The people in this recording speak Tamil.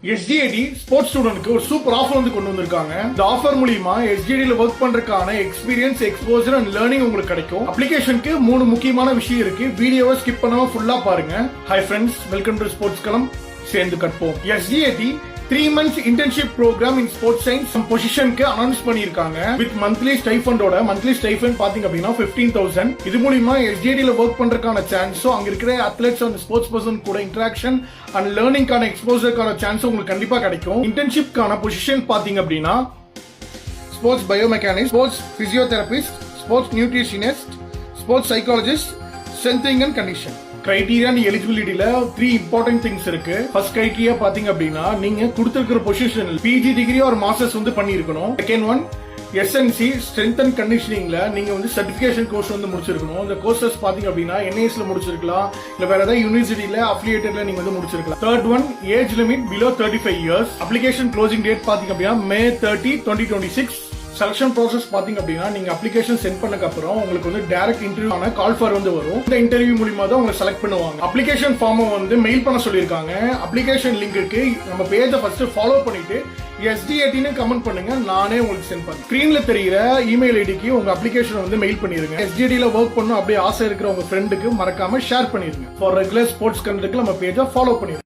SGIT ஸ்போர்ட்ஸ் ஸ்டூடெண்ட்க்கு ஒரு சூப்பர் ஆஃபர் வந்து கொண்டு வந்திருக்காங்க. இந்த ஆஃபர் மூலமா SGIT ல வர்க் பண்றதுக்கான எக்ஸ்பீரியன்ஸ், எக்ஸ்போசர் அண்ட் லேர்னிங் உங்களுக்கு கிடைக்கும். அப்ளிகேஷனுக்கு 3 முக்கியமான விஷயம் இருக்கு. வீடியோவை ஸ்கிப் பண்ணாம ஃபுல்லா பாருங்க. Hi friends, welcome to sports களம். சேர்ந்து கற்போம். SGIT 3 months internship program in sports science பொசிஷனுக்கு அனௌன்ஸ் பண்ணிருக்காங்க. வித் மந்த்லி ஸ்டைஃபண்டோட மந்த்லி ஸ்டைஃபண்ட் பாத்தீங்க அப்படின்னா 15,000. இது மூலமா SGIT ல வர்க் பண்றதுக்கான சான்ஸும், அங்க இருக்கிற அத்லெட்ஸ் அண்ட் ஸ்போர்ட்ஸ் பர்சன் கூட இன்டராக்ஷன் அண்ட் லேர்னிங்கான எக்ஸ்போசருக்கான சான்ஸ் உங்களுக்கு கண்டிப்பா கிடைக்கும். இன்டர்ன்ஷிப்கான பொசிஷன் பாத்தீங்க அப்படின்னா sports biomechanics, sports physiotherapist, sports nutritionist, sports psychologist, strengthening and condition. Criteria and எலிஜிபிலிட்டில 3 இம்பார்ட்டன்ட் திங்ஸ் இருக்கு. ஃபர்ஸ்ட் கிரைட்டீரியா பாத்தீங்க அப்படின்னா நீங்க கொடுத்திருக்கிற பொசிஷன் பிஜி டிகிரி ஒரு மாஸ்டர்ஸ் வந்து பண்ணிருக்கணும். Second one SNC strength and கண்டிஷனிங்ல நீங்க வந்து சர்டிபிகேஷன் கோர்ஸ் வந்து முடிச்சிருக்கணும். இந்த கோர்சஸ் பாத்தீங்க அப்படின்னா NISல முடிச்சிருக்கலாம், இல்ல வேற ஏதாவது யூனிவர்சிட்டியில அஃபிலியேட்டட்ல நீங்க வந்து முடிச்சிருக்கலாம். Third one age limit below 35 years. Application closing date பாத்தீங்க அப்படின்னா May 30, 2026. செலக்ஷன் ப்ராசஸ் பாத்தீங்க அப்படின்னா நீங்க அப்ளிகேஷன் சென்ட் பண்ணக்கு அப்புறம் உங்களுக்கு வந்து டைரக்ட் இன்டர்வியூ ஆன கால் ஃபார் வந்து வரும். இந்த இன்டர்வியூ மூலமா தான் உங்களை செலக்ட் பண்ணுவாங்க. அப்ளிகேஷன் ஃபார்ம் வந்து மெயில் பண்ண சொல்லிருக்காங்க. அப்ளிகேஷன் லிங்க் இருக்கு. நம்ம பேஜை ஃபர்ஸ்ட் ஃபாலோ பண்ணிட்டு SGIT ன்னு கமெண்ட் பண்ணுங்க, நானே உங்களுக்கு சென்ட் பண்ணேன். ஸ்கிரீன்ல தெரியுற இமெயில் ஐடிக்கு உங்க அப்ளிகேஷன் வந்து மெயில் பண்ணிருங்க. SGIT ல வர்க் பண்ணணும் அப்படியே ஆசை இருக்கிற உங்க ஃப்ரெண்டுக்கு மறக்காம ஷேர் பண்ணிருங்க. ஃபார் ரெகுலர் ஸ்போர்ட்ஸ் கண்டென்ட்க்கு நம்ம பேஜை ஃபாலோ பண்ணிருங்க.